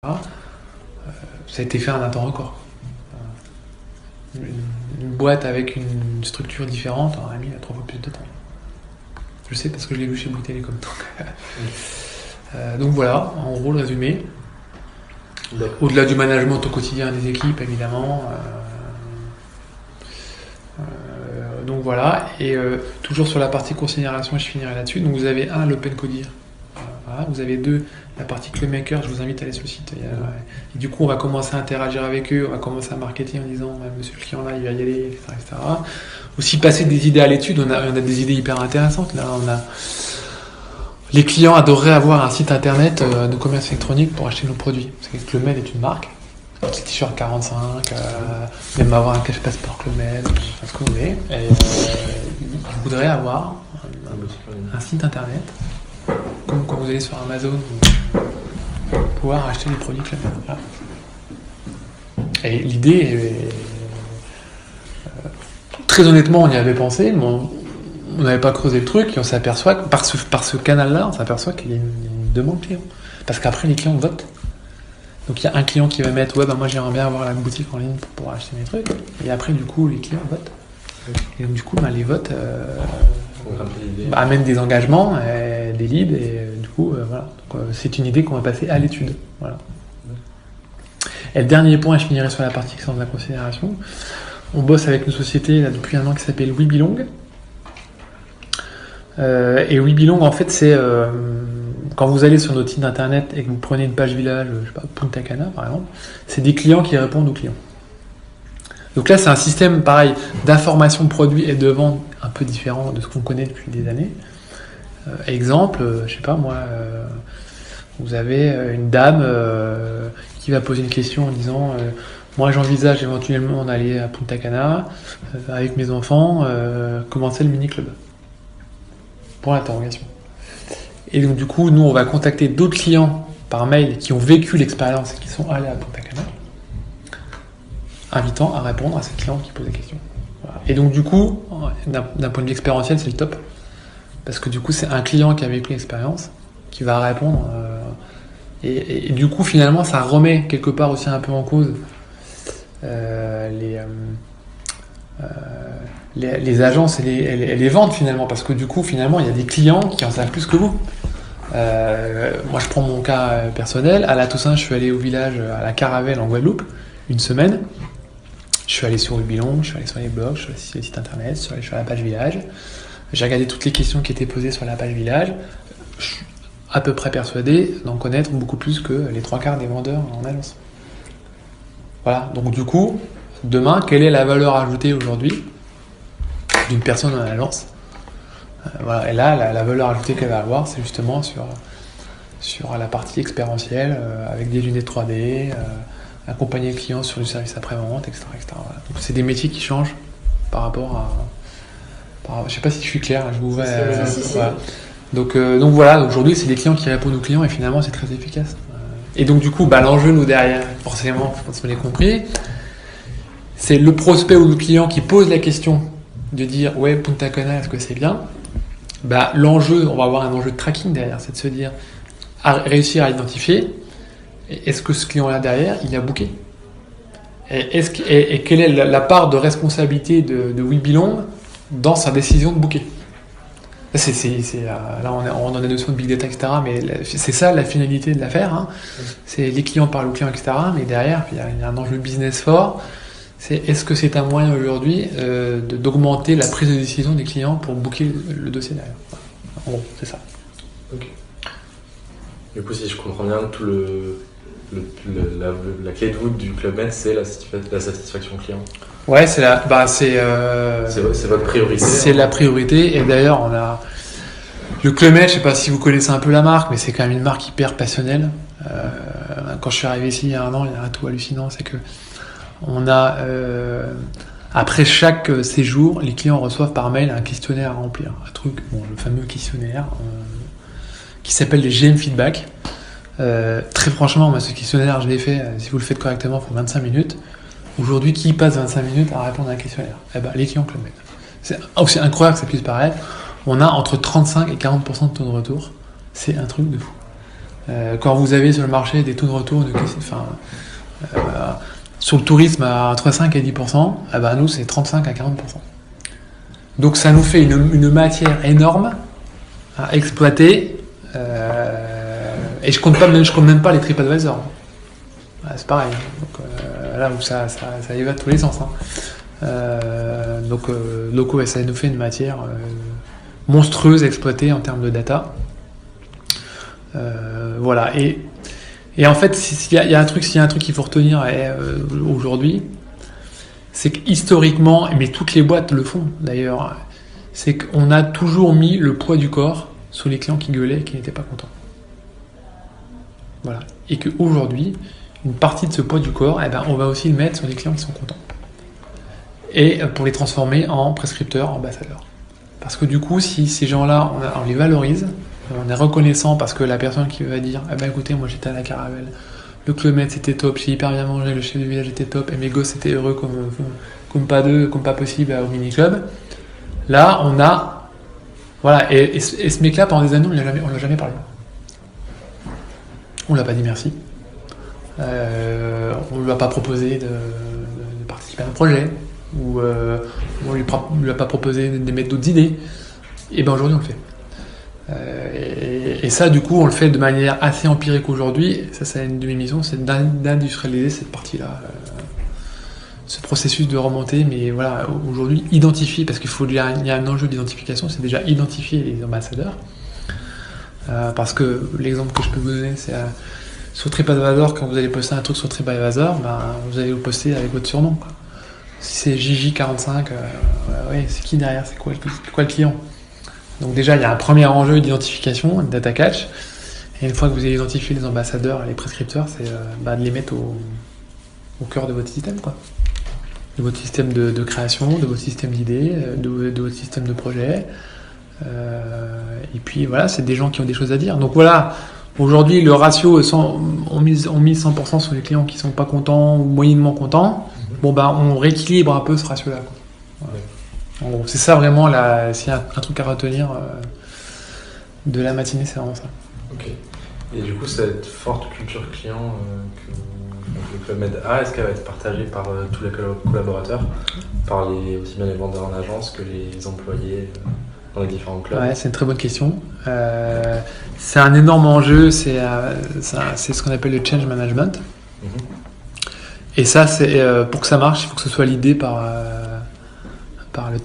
Ça a été fait en un temps record. Une boîte avec une structure différente aurait mis 3 fois plus de temps. Je sais parce que je l'ai vu chez Bouygues Télécom. Donc voilà, en gros le résumé. Au-delà du management au quotidien des équipes, évidemment. Donc voilà, et toujours sur la partie considération, je finirai là-dessus. Donc vous avez l'Open Codir. Voilà. Vous avez 2, la partie ClueMaker, je vous invite à aller sur le site. Et du coup, on va commencer à interagir avec eux, on va commencer à marketer en disant monsieur le client là, il va y aller, etc. Aussi passer des idées à l'étude, on a des idées hyper intéressantes. Là, les clients adoreraient avoir un site internet de commerce électronique pour acheter nos produits. Parce que Clubmed est une marque. Petit t-shirt 45, même avoir un cache passeport Clubmed, ce que vous voulez. Et ils voudraient avoir un site internet, comme quand vous allez sur Amazon, pour pouvoir acheter des produits Clubmed. Voilà. Et l'idée, très honnêtement, on y avait pensé, mais on n'avait pas creusé le truc, et on s'aperçoit que par ce canal-là, on s'aperçoit qu'il y a une demande client. Parce qu'après, les clients votent. Donc il y a un client qui va mettre moi j'aimerais bien avoir la boutique en ligne pour pouvoir acheter mes trucs. Et après du coup les clients votent. Et donc du coup les votes amènent des engagements, des leads et du coup voilà. Donc, c'est une idée qu'on va passer à l'étude. Voilà. Et le dernier point, je finirai sur la partie excellence de la considération. On bosse avec une société là, depuis un an qui s'appelle WeBelong. Et WeBelong en fait c'est quand vous allez sur notre site internet et que vous prenez une page village, je sais pas, Punta Cana par exemple, c'est des clients qui répondent aux clients. Donc là, c'est un système pareil d'information de produits et de vente un peu différent de ce qu'on connaît depuis des années. Exemple, je sais pas moi, vous avez une dame qui va poser une question en disant moi j'envisage éventuellement d'aller à Punta Cana avec mes enfants, commencer le mini-club. Pour l'interrogation. Et donc du coup, nous, on va contacter d'autres clients par mail qui ont vécu l'expérience et qui sont allés à Punta Cana, invitant à répondre à ces clients qui posent des questions. Voilà. Et donc du coup, d'un point de vue expérientiel, c'est le top. Parce que du coup, c'est un client qui a vécu l'expérience qui va répondre. Et du coup, finalement, ça remet quelque part aussi un peu en cause les agences et les ventes finalement, parce que du coup finalement il y a des clients qui en savent plus que vous. Moi je prends mon cas personnel, à la Toussaint je suis allé au village à la Caravelle en Guadeloupe une semaine, je suis allé sur WeBelong, je suis allé sur les blogs, je suis allé sur les sites internet, je suis allé sur la page village, j'ai regardé toutes les questions qui étaient posées sur la page village, je suis à peu près persuadé d'en connaître beaucoup plus que les 3/4 des vendeurs en agence. Voilà, donc du coup demain, quelle est la valeur ajoutée aujourd'hui d'une personne en agence? Voilà. Et là, la valeur ajoutée qu'elle va avoir, c'est justement sur la partie expérientielle, avec des lunettes 3D, accompagner le client sur du service après-vente, etc. Voilà. Donc, c'est des métiers qui changent par rapport à... je sais pas si je suis clair, je vous vois. Voilà. Donc voilà, aujourd'hui, c'est des clients qui répondent aux clients et finalement, c'est très efficace. Et donc du coup, l'enjeu, nous, derrière, forcément, je pense que vous l'avez compris, c'est le prospect ou le client qui pose la question de dire ouais, Punta Cana, est-ce que c'est bien? L'enjeu, on va avoir un enjeu de tracking derrière, c'est de se dire réussir à identifier est-ce que ce client-là derrière, il a booké? Et quelle est la part de responsabilité de WeBelong dans sa décision de booker? Là, on a des notions de big data, etc. Mais c'est ça la finalité de l'affaire. Hein. C'est les clients parlent aux clients, etc. Mais derrière, il y a un enjeu business fort. Est-ce que c'est un moyen aujourd'hui d'augmenter la prise de décision des clients pour booker le dossier derrière? En gros, c'est ça. Ok. Du coup, si je comprends bien, tout la clé de voûte du Club Med, c'est la satisfaction client. Ouais, c'est votre priorité. C'est la priorité. Et d'ailleurs, on a le Club Med, je sais pas si vous connaissez un peu la marque, mais c'est quand même une marque hyper passionnelle. Quand je suis arrivé ici il y a un an, il y a un tout hallucinant, c'est que on a après chaque séjour, les clients reçoivent par mail un questionnaire à remplir, le fameux questionnaire qui s'appelle les GM Feedback. Très franchement, moi, ce questionnaire, je l'ai fait. Si vous le faites correctement, il faut 25 minutes. Aujourd'hui, qui passe 25 minutes à répondre à un questionnaire? Les clients Club Med. C'est aussi incroyable que ça puisse paraître. On a entre 35 et 40% de taux de retour. C'est un truc de fou. Quand vous avez sur le marché des taux de retour sur le tourisme à entre 5 et 10%, nous c'est 35 à 40%. Donc ça nous fait une matière énorme à exploiter, et je compte même pas les TripAdvisor. C'est pareil. Donc, là où ça y va de tous les sens. Donc ça nous fait une matière monstrueuse à exploiter en termes de data. Voilà. Et en fait, s'il y a un truc qu'il faut retenir aujourd'hui, c'est que historiquement, mais toutes les boîtes le font d'ailleurs, c'est qu'on a toujours mis le poids du corps sur les clients qui gueulaient et qui n'étaient pas contents. Voilà. Et qu'aujourd'hui, une partie de ce poids du corps, on va aussi le mettre sur les clients qui sont contents. Et pour les transformer en prescripteurs, ambassadeurs. Parce que du coup, si ces gens-là, on les valorise, on est reconnaissant parce que la personne qui va dire écoutez, moi j'étais à la Caravelle, le Club Med c'était top, j'ai hyper bien mangé, le chef du village était top, et mes gosses étaient heureux comme pas possible au mini-club. Là, on a... Voilà, et ce mec-là, pendant des années, on l'a jamais parlé. On l'a pas dit merci. On lui a pas proposé de participer à un projet, ou on lui a pas proposé d'émettre d'autres idées. Et aujourd'hui, on le fait. Et ça, du coup, on le fait de manière assez empirique aujourd'hui. Ça, c'est une de mes missions, c'est d'industrialiser cette partie-là, ce processus de remontée. Mais voilà, aujourd'hui, identifier, parce il y a un enjeu d'identification, c'est déjà identifier les ambassadeurs. Parce que l'exemple que je peux vous donner, c'est sur TripAdvisor, quand vous allez poster un truc sur TripAdvisor, vous allez le poster avec votre surnom, quoi. Si c'est JJ45, c'est qui derrière, c'est quoi le client? Donc déjà, il y a un premier enjeu d'identification, de data catch. Et une fois que vous avez identifié les ambassadeurs et les prescripteurs, c'est de les mettre au cœur de votre système, quoi. De votre système de création, de votre système d'idées, de votre système de projet. Et puis voilà, c'est des gens qui ont des choses à dire. Donc voilà, aujourd'hui, le ratio, on mise 100% sur les clients qui sont pas contents ou moyennement contents. On rééquilibre un peu ce ratio-là, quoi. Voilà. En gros, c'est ça vraiment, s'il y a un truc à retenir de la matinée, c'est vraiment ça. Ok. Et du coup, cette forte culture client que le Club Med a, est-ce qu'elle va être partagée par tous les collaborateurs, par aussi bien les vendeurs en agence que les employés dans les différents clubs? Ouais, c'est une très bonne question. C'est un énorme enjeu, c'est ce qu'on appelle le change management. Et ça, pour que ça marche, il faut que ce soit l'idée par le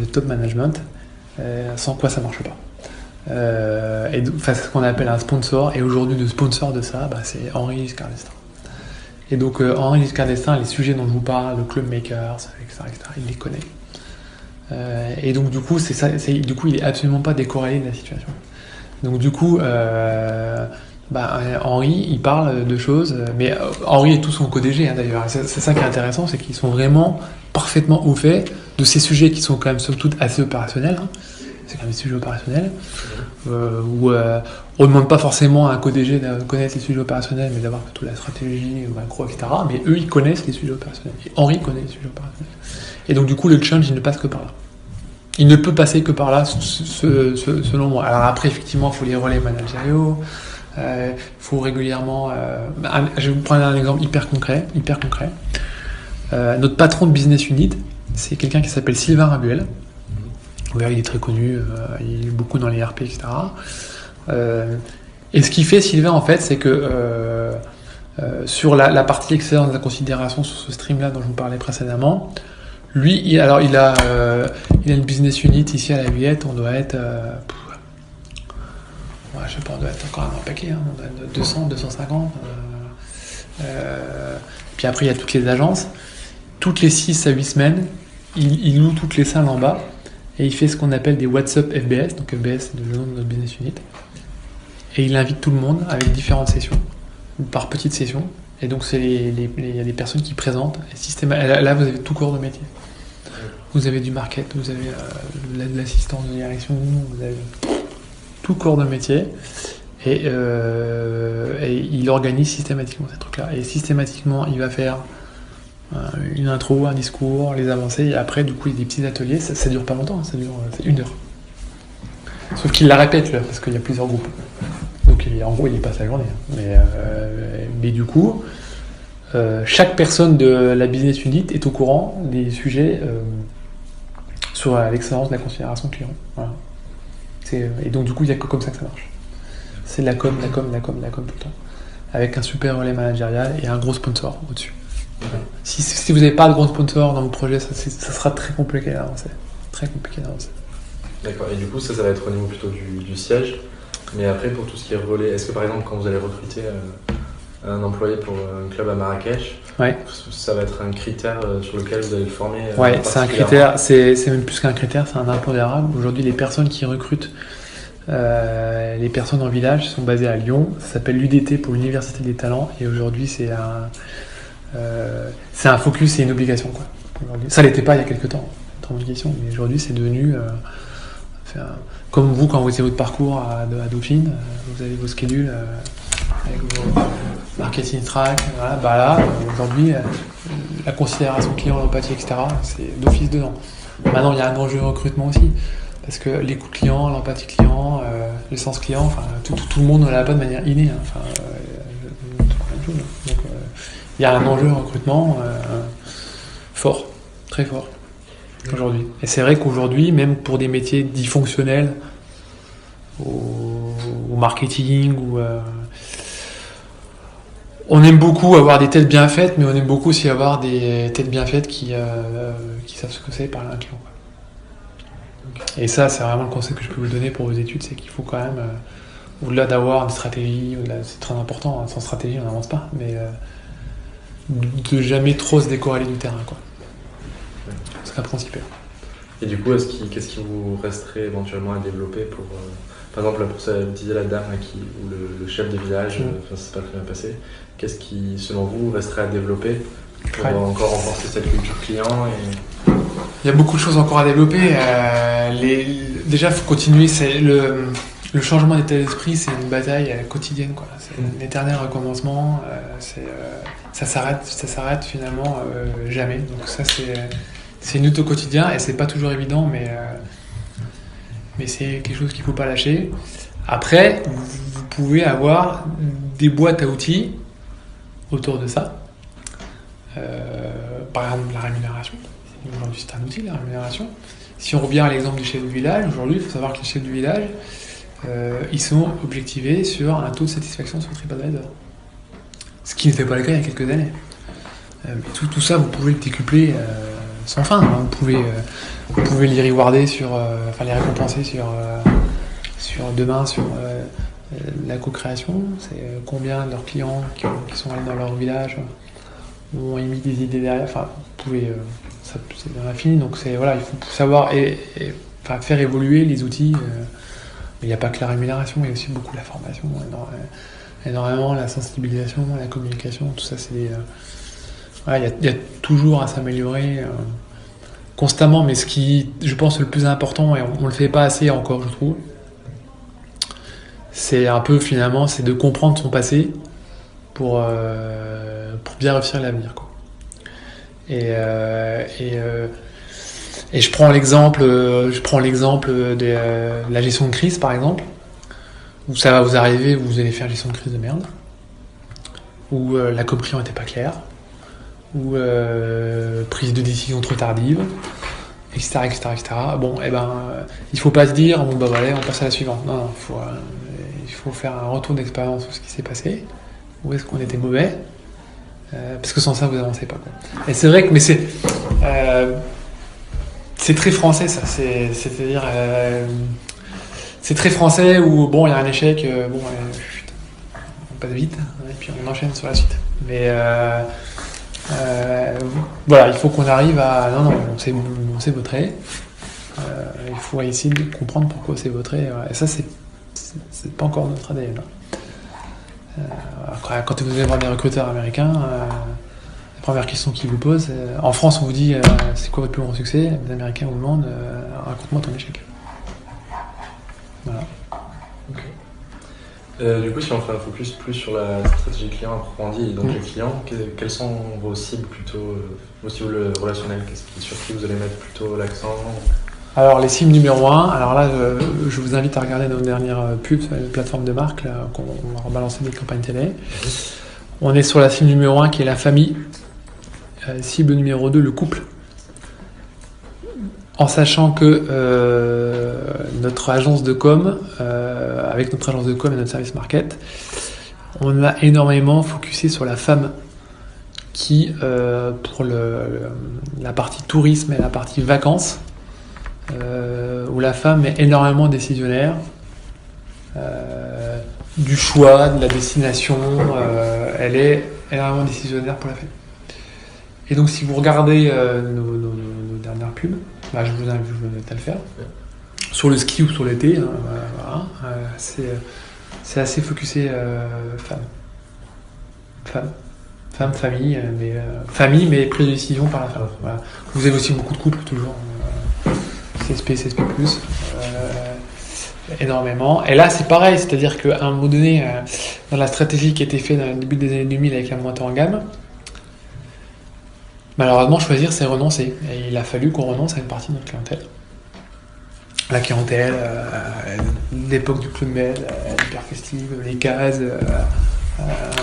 top management, sans quoi ça marche pas. C'est ce qu'on appelle un sponsor, et aujourd'hui le sponsor de ça, c'est Henri Giscard d'Estaing. Et donc Henri Giscard d'Estaing, les sujets dont je vous parle, le Club Makers, etc., il les connaît. Et donc du coup, il est absolument pas décorrélé de la situation. Donc du coup, Henri, il parle de choses, mais Henri et tout son co-DG, d'ailleurs. C'est ça qui est intéressant, c'est qu'ils sont vraiment parfaitement au fait de ces sujets qui sont quand même somme toute assez opérationnels. C'est quand même des sujets opérationnels où on ne demande pas forcément à un co-DG de connaître les sujets opérationnels, mais d'avoir plutôt la stratégie, macro, etc. Mais eux, ils connaissent les sujets opérationnels. Et Henri connaît les sujets opérationnels. Et donc du coup, le change, il ne passe que par là. Il ne peut passer que par là, selon moi. Alors après, effectivement, il faut les relais managériaux. Faut régulièrement... je vais vous prendre un exemple hyper concret. Notre patron de business unit, c'est quelqu'un qui s'appelle Sylvain Rabuel. Il est très connu, il est beaucoup dans les RP, etc. Et ce qu'il fait, Sylvain, en fait, c'est que sur la partie excellence de la considération sur ce stream-là dont je vous parlais précédemment, lui, il a une business unit ici à la Villette, on doit être... je sais pas, on doit être encore un paquet, on doit être 200, 250. Puis après, il y a toutes les agences. Toutes les 6 à 8 semaines, il loue toutes les salles en bas et il fait ce qu'on appelle des WhatsApp FBS. Donc FBS, c'est le nom de notre business unit. Et il invite tout le monde avec différentes sessions, par petites sessions. Et donc, il y a des personnes qui présentent. Là, vous avez tout corps de métier. Vous avez du market, vous avez de l'assistance de direction, vous avez tout corps de métier. Et il organise systématiquement ces trucs-là. Et systématiquement, il va faire une intro, un discours, les avancées, et après, du coup, il y a des petits ateliers. Ça dure pas longtemps, c'est 1 heure. Sauf qu'il la répète, là, parce qu'il y a plusieurs groupes. Donc, il en gros, il y passe la journée. Mais du coup, chaque personne de la business unit est au courant des sujets sur l'excellence de la considération client. Voilà. Et donc, du coup, il n'y a que comme ça que ça marche. C'est la com tout le temps. Avec un super relais managérial et un gros sponsor au-dessus. Si vous n'avez pas de gros sponsor dans votre projet, ça sera très compliqué d'avancer. Très compliqué d'avancer. D'accord, et du coup, ça va être au niveau plutôt du siège. Mais après, pour tout ce qui est relais, est-ce que par exemple, quand vous allez recruter un employé pour un club à Marrakech, ça va être un critère sur lequel vous allez le former c'est un critère, c'est même plus qu'un critère, c'est un impondérable. Aujourd'hui, les personnes qui recrutent les personnes en village sont basées à Lyon. Ça s'appelle l'UDT pour l'Université des Talents. Et aujourd'hui, c'est un focus, c'est une obligation, quoi. Ça l'était pas il y a quelques temps, une obligation, mais aujourd'hui, c'est devenu... comme vous, quand vous faites votre parcours à Dauphine, vous avez vos schedules avec vos marketing track. Voilà, là, aujourd'hui, la considération client, l'empathie, etc., c'est d'office dedans. Maintenant, il y a un enjeu de recrutement aussi, parce que l'écoute client, l'empathie client, le sens client, tout le monde ne l'a pas de manière innée. Donc, il y a un enjeu de recrutement fort, très fort. Aujourd'hui. Et c'est vrai qu'aujourd'hui, même pour des métiers dits fonctionnels, au marketing, on aime beaucoup avoir des têtes bien faites, mais on aime beaucoup aussi avoir des têtes bien faites qui savent ce que c'est parler à un client. Et ça, c'est vraiment le conseil que je peux vous donner pour vos études, c'est qu'il faut quand même, au-delà d'avoir des stratégies, c'est très important, sans stratégie on n'avance pas, mais de jamais trop se décorréler du terrain, quoi. C'est un principe. Et du coup, qu'est-ce qui vous resterait éventuellement à développer pour, par exemple, pour ça, vous disiez la dame ou le chef de village, ça s'est pas très bien passé. Qu'est-ce qui, selon vous, resterait à développer pour encore renforcer cette culture client Il y a beaucoup de choses encore à développer. Déjà, il faut continuer. Le changement d'état d'esprit, c'est une bataille quotidienne, quoi. C'est un éternel recommencement. Ça s'arrête finalement jamais. Donc ça, c'est une lutte au quotidien et c'est pas toujours évident, mais c'est quelque chose qu'il faut pas lâcher. Après, vous pouvez avoir des boîtes à outils autour de ça. Par exemple, la rémunération. Aujourd'hui, c'est un outil, la rémunération. Si on revient à l'exemple du chef du village, aujourd'hui, il faut savoir que les chefs du village, ils sont objectivés sur un taux de satisfaction sur TripAdvisor. Ce qui n'était pas le cas il y a quelques années. Tout ça, vous pouvez le décupler sans fin. Hein. Vous pouvez les rewarder les récompenser sur la co-création. C'est combien de leurs clients qui sont allés dans leur village ont émis des idées derrière. Enfin, vous pouvez, c'est dans l'infini. Donc il faut savoir faire évoluer les outils. Mais il n'y a pas que la rémunération, il y a aussi beaucoup la formation, énormément la sensibilisation, la communication. Tout ça, c'est il y a toujours à s'améliorer constamment, mais ce qui, je pense, le plus important, et on le fait pas assez encore, je trouve, c'est un peu finalement, c'est de comprendre son passé pour bien réussir l'avenir, quoi. Et je prends l'exemple de la gestion de crise, par exemple, où ça va vous arriver, vous allez faire gestion de crise de merde, où la com client n'était pas claire, ou prise de décision trop tardive, etc. Bon, il faut pas se dire, allez, on passe à la suivante. Non, il faut faire un retour d'expérience sur ce qui s'est passé, où est-ce qu'on était mauvais, parce que sans ça, vous avancez pas, quoi. Et c'est vrai que, mais c'est très français, ça. C'est-à-dire, c'est très français où, il y a un échec, on passe vite, et puis on enchaîne sur la suite. Mais il faut qu'on arrive à... Non, on s'est vautré. Il faut essayer de comprendre pourquoi c'est vautré. Et ça, c'est pas encore notre ADN. Quand vous allez voir des recruteurs américains, la première question qu'ils vous posent, en France, on vous dit c'est quoi votre plus grand succès? Les Américains vous demandent raconte-moi ton échec. Voilà. Okay. Du coup, si on fait un focus plus sur la stratégie client à proprement dit, et donc les clients, quelles sont vos cibles plutôt, vos cibles relationnelles? Sur qui vous allez mettre plutôt l'accent? Alors, les cibles numéro 1, alors là, je vous invite à regarder nos dernières pubs sur les plateformes de marque, là, qu'on va rebalancer des campagnes télé. On est sur la cible numéro 1 qui est la famille. Cible numéro 2, le couple. En sachant que notre agence de com, avec notre agence de com et notre service market, on a énormément focusé sur la femme qui, pour la partie tourisme et la partie vacances, où la femme est énormément décisionnaire du choix, de la destination, elle est énormément décisionnaire pour la femme. Et donc si vous regardez nos dernières pubs, bah, je vous invite à le faire, sur le ski ou sur l'été, voilà, c'est assez focusé femme, famille, mais prise de décision par la femme. Voilà. Vous avez aussi beaucoup de couples toujours. CSP+, énormément. Et là, c'est pareil, c'est-à-dire qu'à un moment donné, dans la stratégie qui a été faite dans le début des années 2000 avec la montée en gamme, malheureusement, choisir, c'est renoncer. Et il a fallu qu'on renonce à une partie de notre clientèle. La clientèle, l'époque du Club Med, hyper festive, les cases,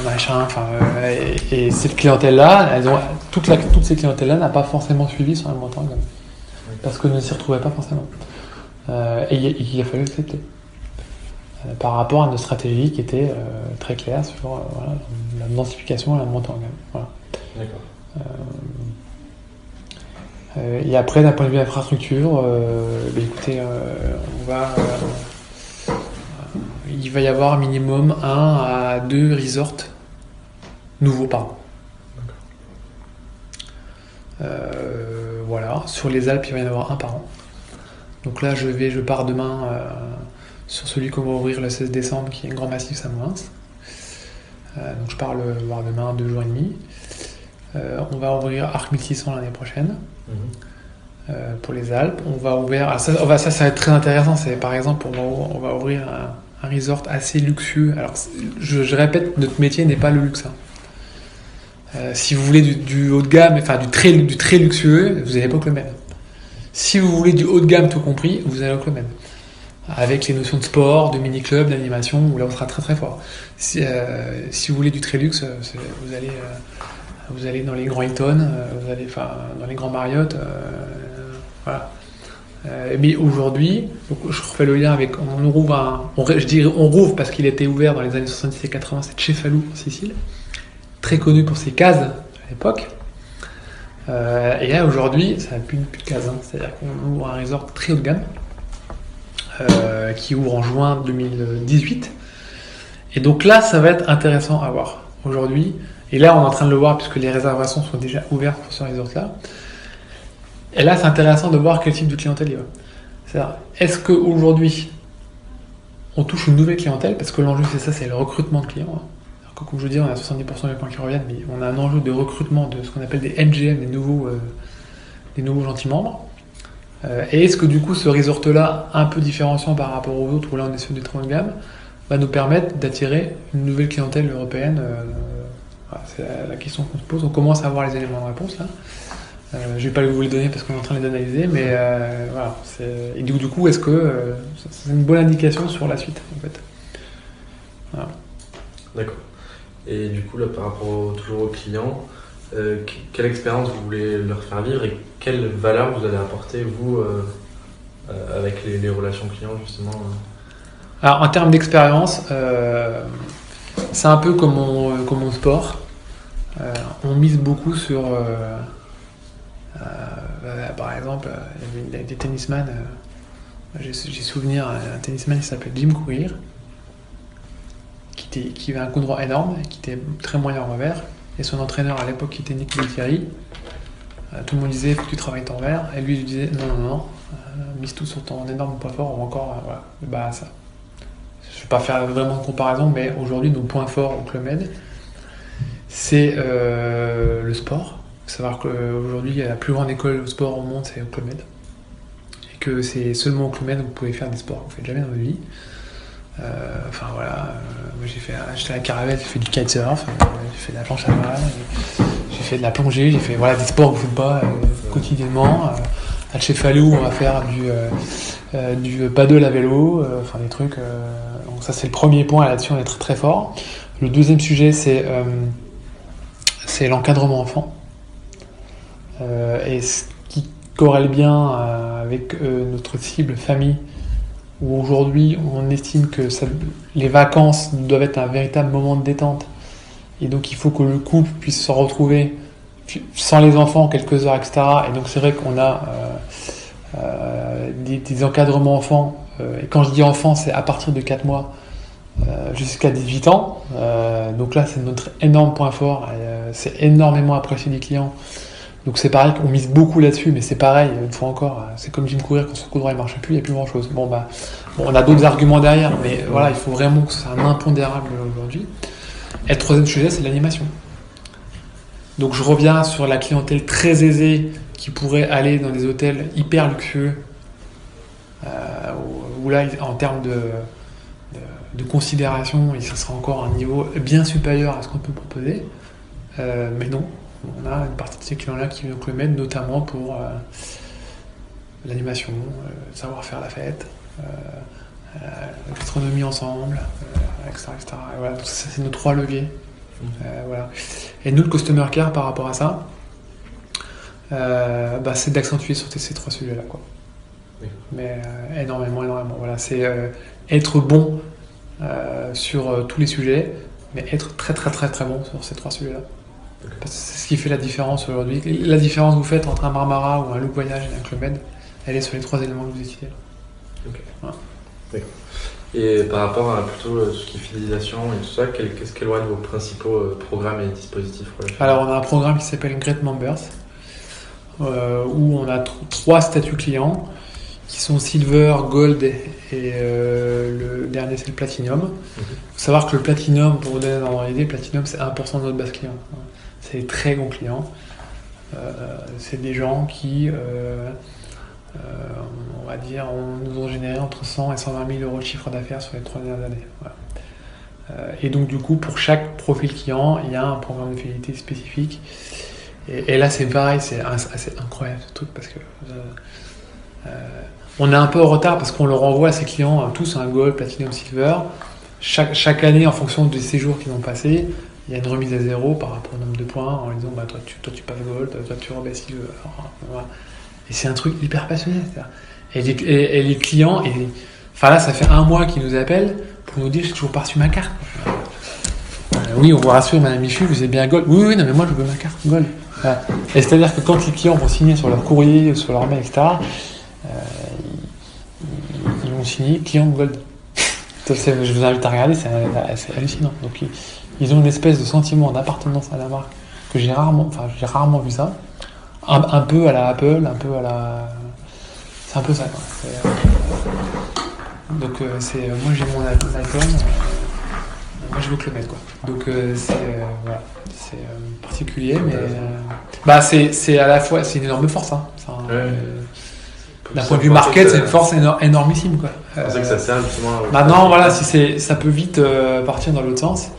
machin, enfin, et cette clientèle-là, toutes ces clientèles-là n'a pas forcément suivi sur la montée en gamme. Parce que ne s'y retrouvait pas forcément. Et il a fallu accepter. Par rapport à nos stratégies qui étaient très claires sur voilà, la densification et la montée en gamme. Voilà. D'accord. Et après, d'un point de vue infrastructure, écoutez, il va y avoir minimum 1 à 2 resorts nouveaux par an. Voilà, sur les Alpes, il va y en avoir un par an. Donc là, je pars demain sur celui qu'on va ouvrir le 16 décembre, qui est un grand massif Samoins. Donc je pars le voir demain, 2 jours et demi. On va ouvrir Arc 1600 l'année prochaine pour les Alpes. On va ouvrir. Alors ça va être très intéressant. C'est par exemple, on va ouvrir un resort assez luxueux. Alors je répète, notre métier n'est pas le luxe. Si vous voulez du haut de gamme, enfin du très luxueux, vous n'allez pas au Club Med. Si vous voulez du haut de gamme tout compris, vous allez au Club Med. Avec les notions de sport, de mini-club, d'animation, où là on sera très très fort. Si vous voulez du très luxe, vous allez dans les grands Hilton, dans les grands Marriott, voilà. Mais aujourd'hui, je refais le lien avec, on rouvre parce qu'il était ouvert dans les années 70 et 80, c'est Cefalù en Sicile, très connu pour ses cases à l'époque. Et là aujourd'hui, ça n'a plus de cases, c'est-à-dire qu'on ouvre un resort très haut de gamme qui ouvre en juin 2018. Et donc là, ça va être intéressant à voir aujourd'hui. Et là, on est en train de le voir puisque les réservations sont déjà ouvertes pour ce resort-là. Et là, c'est intéressant de voir quel type de clientèle il y a. C'est-à-dire, est-ce qu'aujourd'hui, on touche une nouvelle clientèle? Parce que l'enjeu, c'est ça, c'est le recrutement de clients. Alors que, comme je dis, on a 70% des clients qui reviennent, mais on a un enjeu de recrutement de ce qu'on appelle des NGM, des nouveaux gentils membres. Et est-ce que du coup, ce resort-là, un peu différenciant par rapport aux autres, où là on est sur du très haut de gamme, va nous permettre d'attirer une nouvelle clientèle européenne? Voilà, c'est la question qu'on se pose. On commence à avoir les éléments de réponse là. Je vais pas vous les donner parce qu'on est en train de les analyser, mais voilà. Et du coup, est-ce que c'est une bonne indication sur la suite en fait? Voilà. D'accord. Et du coup, là, par rapport toujours aux clients, quelle expérience vous voulez leur faire vivre et quelle valeur vous allez apporter, vous, avec les relations clients, justement Alors, en termes d'expérience, c'est un peu comme mon sport. On mise beaucoup sur... par exemple, il y a des tennisman. J'ai souvenir d'un tennisman qui s'appelle Jim Courier, qui avait un coup droit énorme, qui était très moyen en revers. Et son entraîneur à l'époque, qui était Nick Thierry, tout le monde disait faut que tu travailles ton revers. Et lui, il disait non, mise tout sur ton énorme point fort, ou encore, voilà, bah ça. Je ne vais pas faire vraiment de comparaison, mais aujourd'hui, nos points forts au Club Med, c'est le sport. Il faut savoir qu'aujourd'hui, la plus grande école de sport au monde, c'est au Club Med. Et que c'est seulement au Club Med que vous pouvez faire des sports que vous ne faites jamais dans votre vie. Enfin voilà, moi j'étais à la Caravelle, j'ai fait du kitesurf, j'ai fait de la planche à voile, j'ai fait de la plongée, j'ai fait des sports que vous ne faites pas quotidiennement, À Cefalou, on va faire du paddle à vélo, enfin des trucs. Donc ça, c'est le premier point. Là-dessus, on est très très fort. Le deuxième sujet, c'est l'encadrement enfant. Et ce qui corrèle bien avec notre cible famille, où aujourd'hui, on estime que les vacances doivent être un véritable moment de détente. Et donc, il faut que le couple puisse se retrouver sans les enfants quelques heures, etc. Et donc, c'est vrai qu'on a des encadrements enfants. Et quand je dis enfants, c'est à partir de 4 mois jusqu'à 18 ans. Donc là, c'est notre énorme point fort. C'est énormément apprécié des clients. Donc c'est pareil qu'on mise beaucoup là-dessus, mais c'est pareil, une fois encore, c'est comme Jim Courir, quand son coup droit ne marche plus, il n'y a plus grand-chose. Bon, on a d'autres arguments derrière, mais voilà, il faut vraiment que ce soit un impondérable aujourd'hui. Et le troisième sujet, c'est l'animation. Donc je reviens sur la clientèle très aisée qui pourrait aller dans des hôtels hyper luxueux, où là, en termes de considération, ça sera encore un niveau bien supérieur à ce qu'on peut proposer. Mais non, on a une partie de ces clients-là qui vont le mettre, notamment pour l'animation, savoir faire la fête, la gastronomie ensemble, etc. etc. Et voilà, donc ça, c'est nos 3 leviers. Voilà. Et nous, le Customer Care, par rapport à ça, c'est d'accentuer sur ces 3 sujets-là, quoi. Oui. Mais énormément. Voilà, c'est être bon sur tous les sujets, mais être très très très très bon sur ces 3 sujets-là. Okay. Parce que c'est ce qui fait la différence aujourd'hui. La différence que vous faites entre un Marmara ou un Loop Voyage et un Club Med, elle est sur les 3 éléments que vous étudiez. Ok. Voilà. D'accord. Et par rapport à plutôt tout ce qui est fidélisation et tout ça, quels vont être vos principaux programmes et dispositifs pour les Alors, on a un programme qui s'appelle Great Members, où on a 3 statuts clients qui sont Silver, Gold et le dernier c'est le Platinum. Il faut savoir que le Platinum, pour vous donner une ordre d'idée, le Platinum c'est 1% de notre base client. C'est des très bons clients. C'est des gens qui, on va dire, nous ont généré entre 100 et 120 000 euros de chiffre d'affaires sur les 3 dernières années. Voilà. Et donc du coup, pour chaque profil client, il y a un programme de fidélité spécifique. Et là c'est pareil, c'est assez incroyable ce truc parce que on est un peu en retard parce qu'on leur envoie à ces clients tous un Gold, Platinum, Silver. Chaque année, en fonction des séjours qu'ils ont passés, il y a une remise à 0 par rapport au nombre de points en disant toi tu passes Gold, toi tu rebaisses Silver. Voilà. Et c'est un truc hyper passionné. Et les clients, là ça fait 1 mois qu'ils nous appellent pour nous dire j'ai toujours pas reçu ma carte. Oui, on vous rassure, Madame Michu, vous êtes bien Gold. Oui, non mais moi je veux ma carte Gold. Voilà. Et c'est-à-dire que quand les clients vont signer sur leur courrier, sur leur mail, etc., ils vont signer client Gold. Je vous invite à regarder, c'est hallucinant. Donc ils ont une espèce de sentiment d'appartenance à la marque que j'ai rarement vu ça. Un peu à la Apple, un peu à la... C'est un peu ça, quoi. Donc moi j'ai mon iPhone, moi je veux que le mettre, quoi. Donc voilà, c'est particulier, mais c'est à la fois c'est une énorme force, hein. D'un point de vue market, c'est une force énormissime, quoi. C'est pour ça que ça sert justement. Maintenant, voilà, ça peut vite partir dans l'autre sens,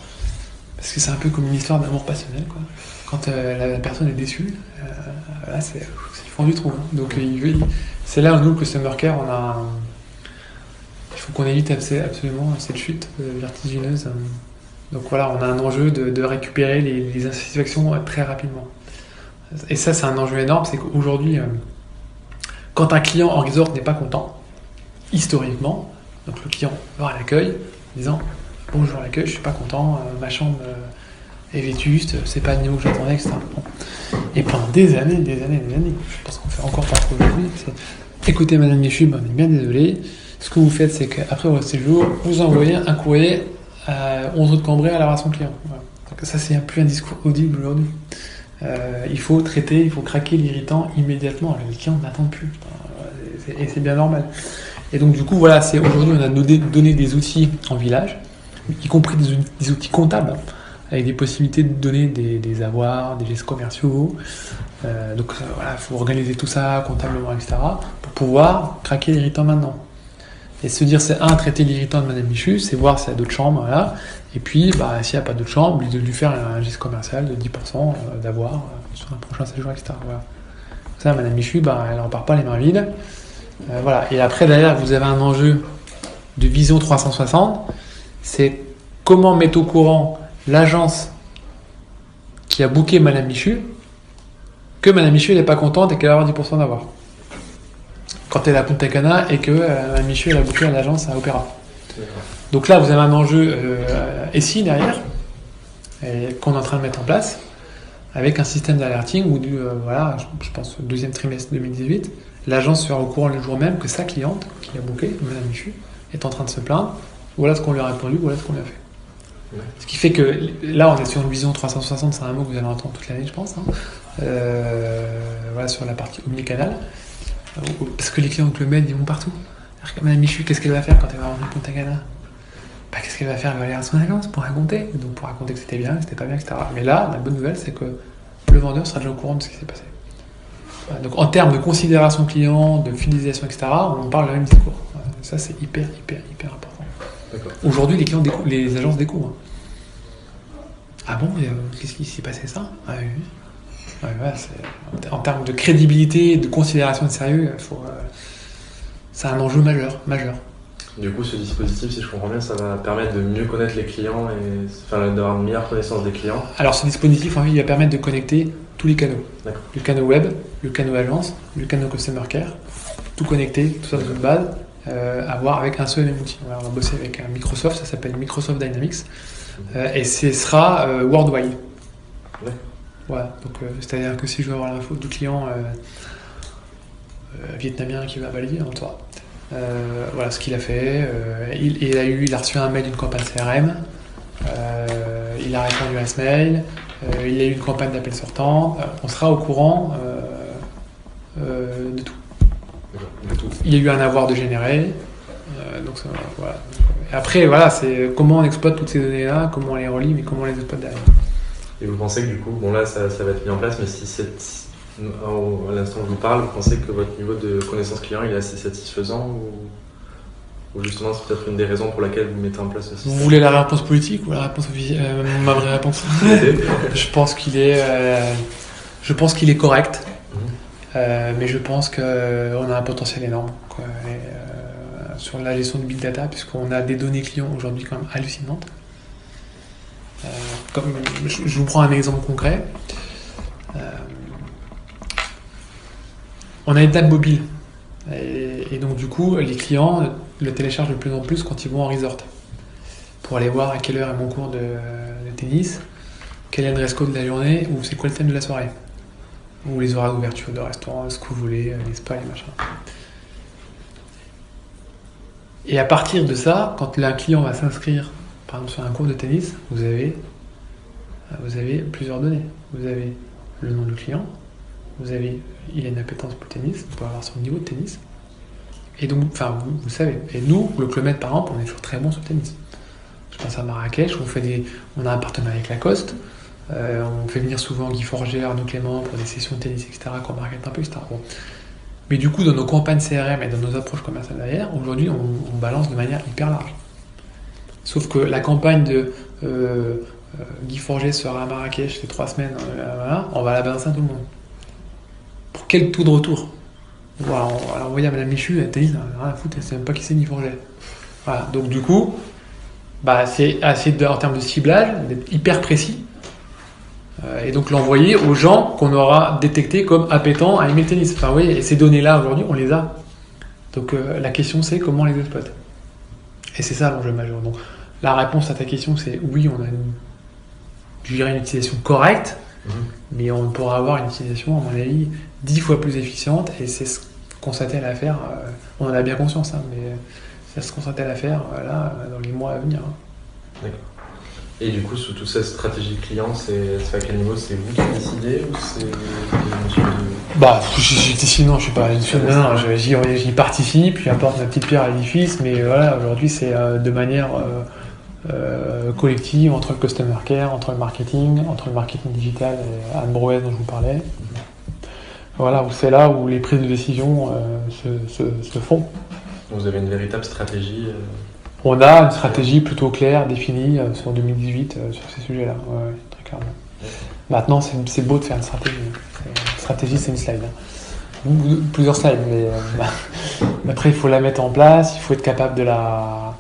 parce que c'est un peu comme une histoire d'amour passionnel, quoi. Quand la personne est déçue, là c'est ils font du trou, hein. Donc c'est là où nous, le Customer Care, il faut qu'on évite absolument cette chute vertigineuse. Donc voilà, on a un enjeu de récupérer les insatisfactions très rapidement. Et ça, c'est un enjeu énorme, c'est qu'aujourd'hui, quand un client en resort n'est pas content, historiquement, donc le client va à l'accueil en disant « Bonjour à l'accueil, je suis pas content, ma chambre est vétuste, c'est pas le niveau que j'attendais, etc. » Et pendant des années, je pense qu'on fait encore pas trop aujourd'hui, c'est « Écoutez Madame Michu, on est bien désolé, ce que vous faites, c'est qu'après votre séjour, vous envoyez un courrier à 11 rue de Cambrai à la relation client. » Voilà. Donc ça, c'est plus un discours audible aujourd'hui. Il faut traiter, il faut craquer l'irritant immédiatement. Les clients n'attendent plus. Et c'est bien normal. Et donc du coup, voilà, aujourd'hui, on a donné des outils en village, y compris des outils comptables, avec des possibilités de donner des avoirs, des gestes commerciaux. Donc voilà, il faut organiser tout ça comptablement, etc., pour pouvoir craquer l'irritant maintenant. Et se dire, c'est traiter l'irritant de Madame Michu, c'est voir s'il y a d'autres chambres, voilà. Et puis, s'il n'y a pas d'autres chambres, de lui faire un geste commercial de 10% d'avoir sur un prochain séjour, etc. Voilà. Ça, Madame Michu, elle ne repart pas les mains vides. Voilà. Et après, derrière, vous avez un enjeu de vision 360. C'est comment mettre au courant l'agence qui a booké Madame Michu que Madame Michu n'est pas contente et qu'elle va avoir 10% d'avoir. Quand elle est à Punta Cana et que Madame Michu elle a booké à l'agence à Opéra. Donc là, vous avez un enjeu SI derrière qu'on est en train de mettre en place avec un système d'alerting où, je pense, au deuxième trimestre 2018, l'agence sera au courant le jour même que sa cliente, qui a booké, Madame Michu, est en train de se plaindre. Voilà ce qu'on lui a répondu, voilà ce qu'on lui a fait. Ouais. Ce qui fait que là, on est sur une vision 360, c'est un mot que vous allez entendre toute l'année, je pense. Sur la partie omnicanal. Parce que les clients de Club Med, ils vont partout. Madame Michu, qu'est-ce qu'elle va faire quand elle va rentrer Punta Cana ? Qu'est-ce qu'elle va faire ? Elle va aller à son agence pour raconter. Donc pour raconter que c'était bien, que c'était pas bien, etc. Mais là, la bonne nouvelle, c'est que le vendeur sera déjà au courant de ce qui s'est passé. Donc en termes de considération client, de fidélisation, etc., on parle le même discours. Ça, c'est hyper important. D'accord. Aujourd'hui, les clients les agences découvrent. Ah bon, qu'est-ce qui s'est passé ça ? Ah oui. En termes de crédibilité, de considération, de sérieux, c'est un enjeu majeur. Du coup, ce dispositif, si je comprends bien, ça va permettre de mieux connaître les clients et d'avoir une meilleure connaissance des clients. Alors, ce dispositif, il va permettre de connecter tous les canaux. D'accord. Le canal web, le canal agence, le canal customer care, tout connecté, tout ça dans une base, à voir avec un seul et même outil. On va bosser avec un Microsoft, ça s'appelle Microsoft Dynamics, et ce sera worldwide. Ouais. Voilà, donc c'est-à-dire que si je veux avoir l'info du client vietnamien qui va valider, on le saura. Voilà ce qu'il a fait. Il a reçu un mail d'une campagne CRM. Il a répondu à ce mail. Il a eu une campagne d'appel sortant. On sera au courant de tout. Il y a eu un avoir de généré. Donc ça, voilà. Et après, c'est comment on exploite toutes ces données-là, comment on les relie, mais comment on les exploite derrière. Et vous pensez que du coup, là ça va être mis en place, mais à l'instant où je vous parle, vous pensez que votre niveau de connaissance client il est assez satisfaisant ou justement c'est peut-être une des raisons pour laquelle vous mettez en place ce système ? Vous voulez la réponse politique ou la réponse ma vraie réponse ? Je pense qu'il est correct, mais je pense qu'on a un potentiel énorme sur la gestion de big data, puisqu'on a des données clients aujourd'hui quand même hallucinantes. Je vous prends un exemple concret. On a une table mobile et donc du coup les clients le téléchargent de plus en plus quand ils vont en resort pour aller voir à quelle heure est mon cours de tennis, quel est le dress code de la journée ou c'est quoi le thème de la soirée ou les horaires d'ouverture de restaurants, ce que vous voulez, les spas, les machins. Et à partir de ça, quand un client va s'inscrire par exemple sur un cours de tennis, vous avez plusieurs données. Vous avez le nom du client, il a une appétence pour le tennis, vous pouvez avoir son niveau de tennis. Et donc, vous savez. Et nous, le Club Med par exemple, on est toujours très bon sur le tennis. Je pense à Marrakech, on a un partenariat avec Lacoste, on fait venir souvent Guy Forger, Arnaud Clément pour des sessions de tennis, etc., qu'on market un peu, etc. Bon. Mais du coup, dans nos campagnes CRM et dans nos approches commerciales derrière, aujourd'hui, on balance de manière hyper large. Sauf que la campagne de Guy Forger sera à Marrakech les 3 semaines, on va la balancer à tout le monde. Pour quel taux de retour ? Voilà, on va envoyer à Madame Michu, elle tennis, rien à foutre, elle sait même pas qui c'est Guy Forger. Voilà, donc du coup, c'est essayer en termes de ciblage, d'être hyper précis, et donc l'envoyer aux gens qu'on aura détectés comme appétents à aimer le tennis. Et ces données-là, aujourd'hui, on les a. Donc la question, c'est comment on les exploite. Et c'est ça l'enjeu majeur. Donc la réponse à ta question, c'est oui, on a une utilisation correcte, mais on pourra avoir une utilisation, à mon avis, 10 fois plus efficiente, et c'est ce qu'on s'attelle à faire. On en a bien conscience, mais c'est ce qu'on s'attelle à faire là, dans les mois à venir. D'accord. Et du coup, sous toute cette stratégie client, c'est à quel niveau ? C'est vous qui décidez ou c'est monsieur sinon, je suis pas j'y participe, puis apporte ma petite pierre à l'édifice, mais voilà, aujourd'hui c'est de manière collective entre le customer care, entre le marketing digital et Anne Brouès dont je vous parlais. Voilà, c'est là où les prises de décision se font. Vous avez une véritable stratégie On a une stratégie plutôt claire, définie sur 2018 sur ces sujets-là, très clairement. Maintenant, c'est beau de faire une stratégie. Une stratégie, c'est une slide. plusieurs slides, mais après il faut la mettre en place, il faut être capable de la...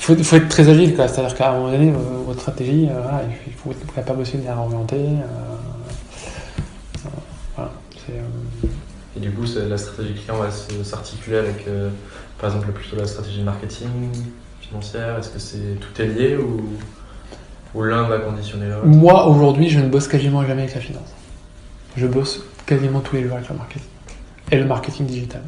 il faut être très agile, quoi. C'est-à-dire qu'à un moment donné, votre stratégie, voilà, il faut être capable aussi de la réorienter. Voilà, Et du coup, la stratégie client va s'articuler avec, par exemple, plutôt la stratégie marketing, financière. Est-ce que tout est lié ou l'un va conditionner l'autre? Moi, aujourd'hui, je ne bosse quasiment jamais avec la finance. Je bosse quasiment tous les jours avec le marketing. Et le marketing digital.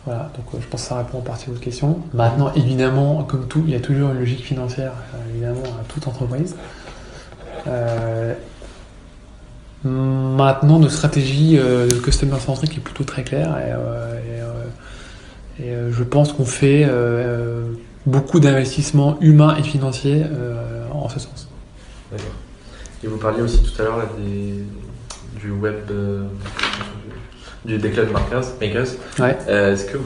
Voilà, donc je pense que ça répond en partie à votre question. Maintenant, évidemment, comme tout, il y a toujours une logique financière, évidemment, à toute entreprise. Maintenant, notre stratégie de customer centric est plutôt très claire et je pense qu'on fait beaucoup d'investissements humains et financiers en ce sens. D'accord. Et vous parliez aussi tout à l'heure là, du web, des club makers. Ouais. Est-ce que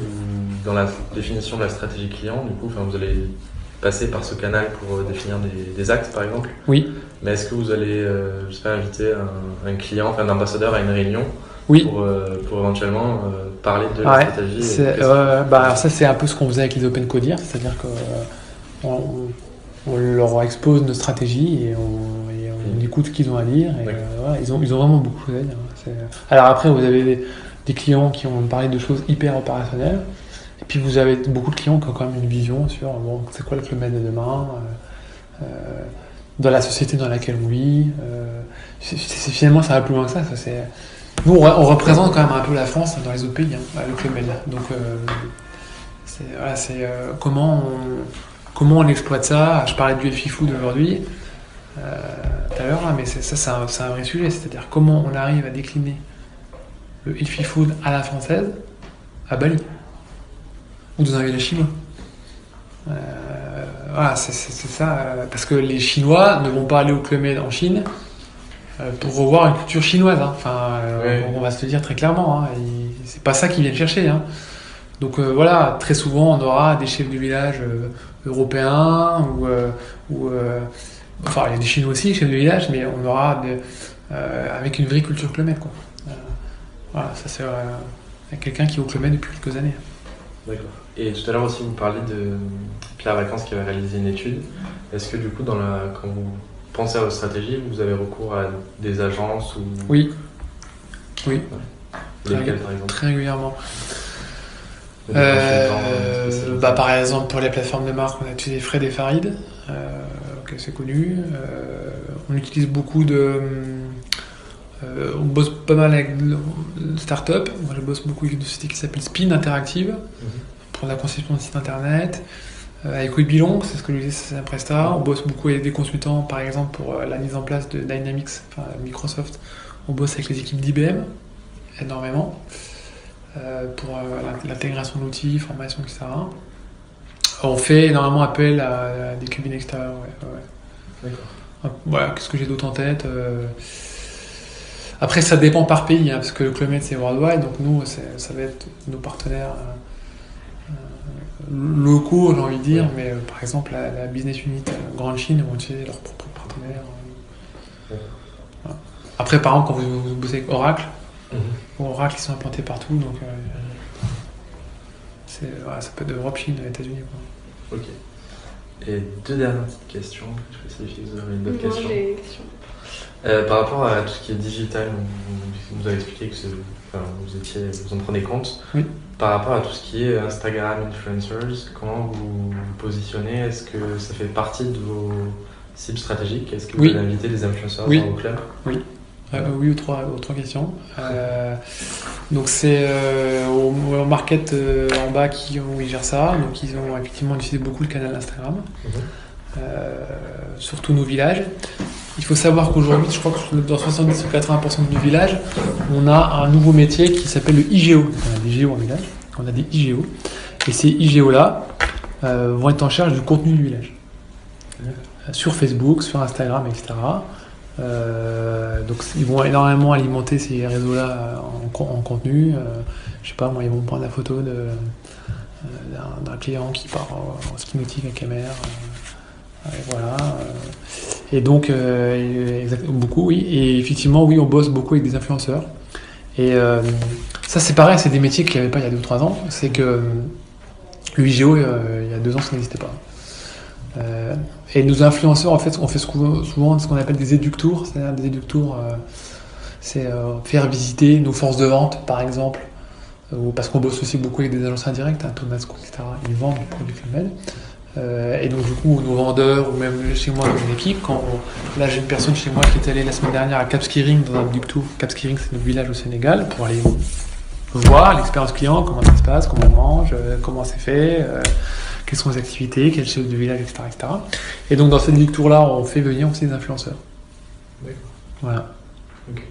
dans la définition de la stratégie client, du coup, vous allez passer par ce canal pour définir des axes, par exemple? Oui. Mais est-ce que vous allez, je sais pas, inviter un client, un ambassadeur à une réunion? Oui. Pour éventuellement parler de la stratégie? Alors ça, c'est un peu ce qu'on faisait avec les Open Codir, c'est-à-dire qu'on leur expose nos stratégies et on écoute ce qu'ils ont à dire. Et, ils ont vraiment beaucoup de choses à dire. Alors après, vous avez des clients qui ont parlé de choses hyper opérationnelles. Et puis vous avez beaucoup de clients qui ont quand même une vision sur c'est quoi le Club Med de demain, dans la société dans laquelle on vit. Finalement, ça va plus loin que ça. Nous, on représente quand même un peu la France dans les autres pays, le Club Med. Donc, comment on exploite ça. Je parlais du FI Food aujourd'hui, tout à l'heure, mais c'est un vrai sujet. C'est-à-dire comment on arrive à décliner le FI Food à la française à Bali ou dans un village chinois. Voilà, c'est ça. Parce que les Chinois ne vont pas aller au Club Med en Chine pour revoir une culture chinoise. On va se le dire très clairement. C'est pas ça qu'ils viennent chercher. Donc voilà, très souvent on aura des chefs de village européens enfin il y a des Chinois aussi, chefs de village, mais on aura avec une vraie culture Club Med, quoi. Voilà, ça c'est quelqu'un qui est au Club Med depuis quelques années. D'accord. Et tout à l'heure aussi, vous parliez de Pierre Vacances qui avait réalisé une étude. Est-ce que du coup, quand vous pensez à votre stratégie, vous avez recours à des agences ou... Oui. Lesquelles, par exemple? Très régulièrement. Par exemple, pour les plateformes de marque, on a utilisé Fred et Farid, c'est connu. On utilise beaucoup on bosse pas mal avec start-up. Moi, je bosse beaucoup avec une société qui s'appelle Spin Interactive pour la conception de sites internet. Avec Webilong, c'est ce que je disais, c'est un prestat. On bosse beaucoup avec des consultants, par exemple, pour la mise en place de Dynamics, Microsoft. On bosse avec les équipes d'IBM, énormément, pour l'intégration d'outils, formation, etc. On fait énormément appel à des cabinets extérieurs. D'accord. Voilà, qu'est-ce que j'ai d'autre en tête? Après, ça dépend par pays, parce que le Club Med, c'est worldwide, donc nous, ça va être nos partenaires locaux, j'ai envie de dire, mais par exemple, la Business Unit Grande Chine vont utiliser leurs propres partenaires. Voilà. Après, par exemple, quand vous bossez avec Oracle, Oracle, ils sont implantés partout, donc ça peut être Europe, Chine, États-Unis. Ok. Et deux dernières petites questions. Je sais pas si vous avez d'autres questions. J'ai des questions. Par rapport à tout ce qui est digital, vous avez expliqué que vous en prenez compte. Oui. Par rapport à tout ce qui est Instagram, influencers, comment vous vous positionnez? Est-ce que ça fait partie de vos cibles stratégiques? Est-ce que vous allez inviter des influenceurs dans vos clubs? Oui. Oui, ou trois questions. Donc c'est au market en bas où ils gèrent ça. Donc ils ont effectivement utilisé beaucoup le canal Instagram, surtout nos villages. Il faut savoir qu'aujourd'hui, je crois que dans 70 ou 80% de nos villages, on a un nouveau métier qui s'appelle le IGO. On a des IGO en village, on a des IGO. Et ces IGO-là vont être en charge du contenu du village. Sur Facebook, sur Instagram, etc. Donc ils vont énormément alimenter ces réseaux-là en contenu. Je sais pas, moi, ils vont prendre la photo d'un client qui part en ski nautique avec la mer. Voilà. Et donc, beaucoup, oui. Et effectivement, oui, on bosse beaucoup avec des influenceurs. Et ça, c'est pareil, c'est des métiers qu'il n'y avait pas il y a 2 ou 3 ans. C'est que le IGO, il y a 2 ans, ça n'existait pas. Et nos influenceurs, en fait, on fait souvent ce qu'on appelle des éductours. C'est-à-dire des éductours, c'est faire visiter nos forces de vente, par exemple. Parce qu'on bosse aussi beaucoup avec des agences indirectes, Thomas Cook, etc. Ils vendent les produits Club Med. Et donc du coup, nos vendeurs, ou même chez moi, mon équipe, là j'ai une personne chez moi qui est allée la semaine dernière à Cap Skirring, dans un éductour. Cap Skirring, c'est notre village au Sénégal, pour aller voir l'expérience client, comment ça se passe, comment on mange, comment c'est fait, quelles sont les activités, quel chef de village, etc., etc. Et donc dans cette éductour-là, on fait venir aussi des influenceurs. D'accord. Voilà. Ok.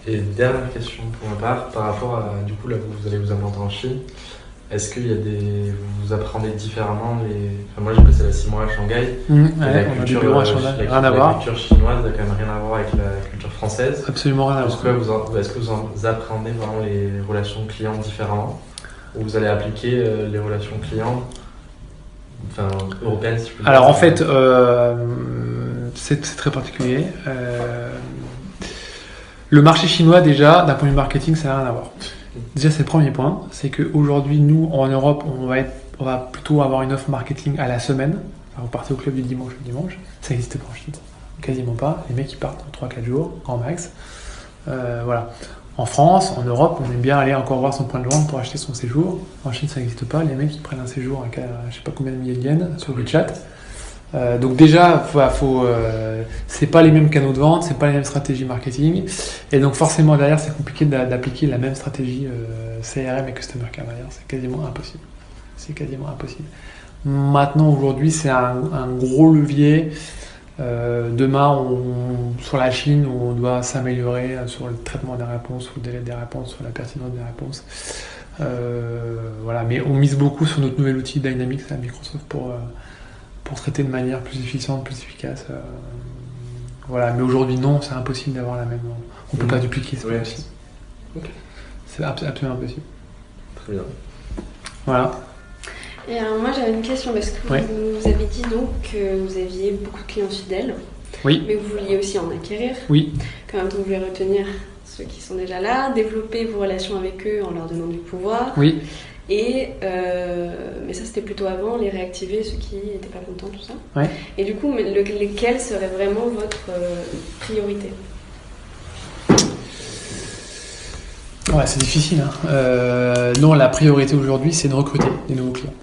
Et dernière question pour ma part, par rapport à, du coup, là, vous allez vous implanter en Chine, est-ce qu'il y a vous apprenez différemment Enfin, moi, j'ai passé la 6 mois à Shanghai. Ouais, on a des bureaux à Shanghai, rien à voir. La culture chinoise n'a quand même rien à voir avec la culture française. Absolument rien à voir. Est-ce que vous apprenez vraiment les relations clients différemment, ou vous allez appliquer les relations clients européennes, si je peux dire. Alors en fait, c'est très particulier. Le marché chinois, déjà, d'un point de vue marketing, ça n'a rien à voir. Déjà, c'est le premier point. C'est qu'aujourd'hui, nous, en Europe, on va plutôt avoir une offre marketing à la semaine. Enfin, vous partez au club du dimanche le dimanche. Ça n'existe pas en Chine. Quasiment pas. Les mecs, ils partent en 3-4 jours, en max. Voilà. En France, en Europe, on aime bien aller encore voir son point de vente pour acheter son séjour. En Chine, ça n'existe pas. Les mecs, ils prennent un séjour à je sais pas combien de milliers de yens sur WeChat. Donc déjà, c'est pas les mêmes canaux de vente, c'est pas les mêmes stratégies marketing, et donc forcément derrière c'est compliqué d'appliquer la même stratégie CRM et Customer Care derrière, c'est quasiment impossible. Maintenant aujourd'hui c'est un gros levier. Demain sur la Chine on doit s'améliorer sur le traitement des réponses, sur le délai des réponses, sur la pertinence des réponses. Voilà, mais on mise beaucoup sur notre nouvel outil Dynamics à Microsoft pour traiter de manière plus efficiente, plus efficace. Voilà, mais aujourd'hui, non, c'est impossible d'avoir la même. On ne peut pas dupliquer, c'est pas possible. Okay. C'est absolument impossible. Très bien. Voilà. Et alors, moi, j'avais une question, parce que vous avez dit donc que vous aviez beaucoup de clients fidèles, oui. Mais vous vouliez aussi en acquérir. Oui. Quand même, vous voulez retenir ceux qui sont déjà là, développer vos relations avec eux en leur donnant du pouvoir. Oui. Et mais ça c'était plutôt avant, les réactiver, ceux qui n'étaient pas contents, tout ça. Ouais. Et du coup, lesquels seraient vraiment votre priorité? Ouais, c'est difficile. Non, la priorité aujourd'hui, c'est de recruter des nouveaux clients.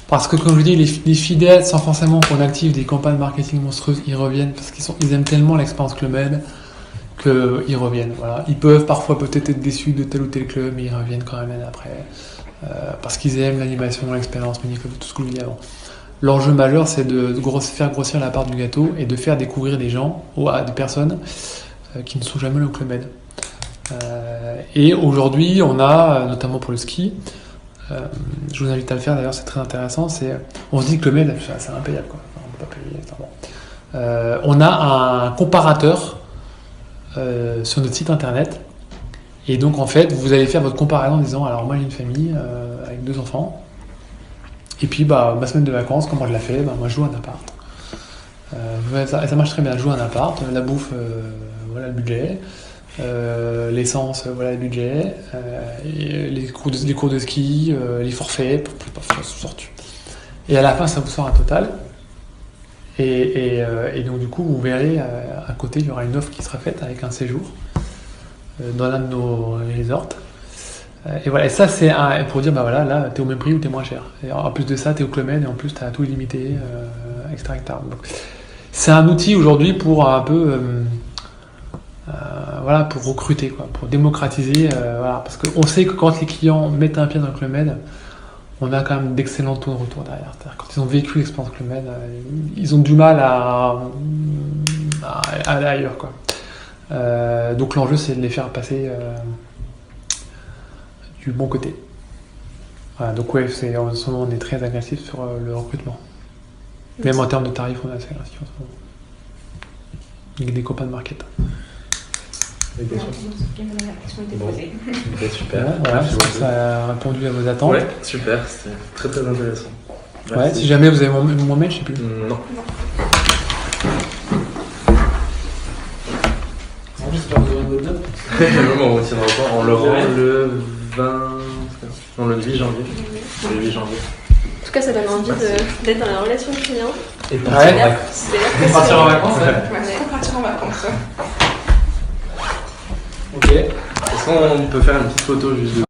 Parce que, comme je vous dis, les fidèles, sans forcément qu'on active des campagnes marketing monstrueuses, ils reviennent parce qu'ils aiment tellement l'expérience Club Med qu'ils reviennent. Voilà. Ils peuvent parfois peut-être être déçus de tel ou tel club, mais ils reviennent quand même après. Parce qu'ils aiment l'animation, l'expérience mini-club, tout ce que je vous dis avant. L'enjeu majeur, c'est de faire grossir la part du gâteau et de faire découvrir des gens, à des personnes qui ne sont jamais allées au Club Med. Et aujourd'hui, on a, notamment pour le ski, je vous invite à le faire d'ailleurs, c'est très intéressant, on se dit que le Med, c'est impayable, quoi. Enfin, on ne peut pas payer, bon. On a un comparateur sur notre site internet, et donc en fait vous allez faire votre comparaison en disant alors moi j'ai une famille avec 2 enfants, et puis ma semaine de vacances comment je la fais, moi je joue à un appart, ça marche très bien, je joue à un appart, la bouffe voilà le budget, l'essence voilà le budget, les cours de ski, les forfaits, et à la fin ça vous sort un total. Et donc du coup vous verrez à côté il y aura une offre qui sera faite avec un séjour dans l'un de nos resorts, et voilà, et ça c'est pour dire voilà, là t'es au même prix ou t'es moins cher, et en plus de ça t'es au Club Med et en plus t'as tout illimité, etc. Donc, c'est un outil aujourd'hui pour un peu voilà, pour recruter, quoi, pour démocratiser, voilà, parce qu'on sait que quand les clients mettent un pied dans le Club Med, on a quand même d'excellents taux de retour derrière. C'est-à-dire, quand ils ont vécu l'expérience Club Med, ils ont du mal à aller ailleurs, quoi. Donc l'enjeu, c'est de les faire passer du bon côté. Voilà, donc ouais, en ce moment, on est très agressif sur le recrutement. Même en termes de tarifs, on est assez agressif en ce moment. Avec des copains de market. Des questions? Bon. Super. Voilà, ça a répondu à vos attentes. Ouais, super, c'était très très intéressant. Merci. Ouais, si jamais vous avez mon mail, je sais plus. Non. J'espère que vous aurez votre job. On retiendra pas. On le rend le 20. Non, le 8 janvier. Le 8 janvier. En tout cas, ça donne envie d'être dans la relation client. Et Ouais. Partir en vacances, ouais. Ouais. Partir en vacances. Ok. Est-ce qu'on peut faire une petite photo juste de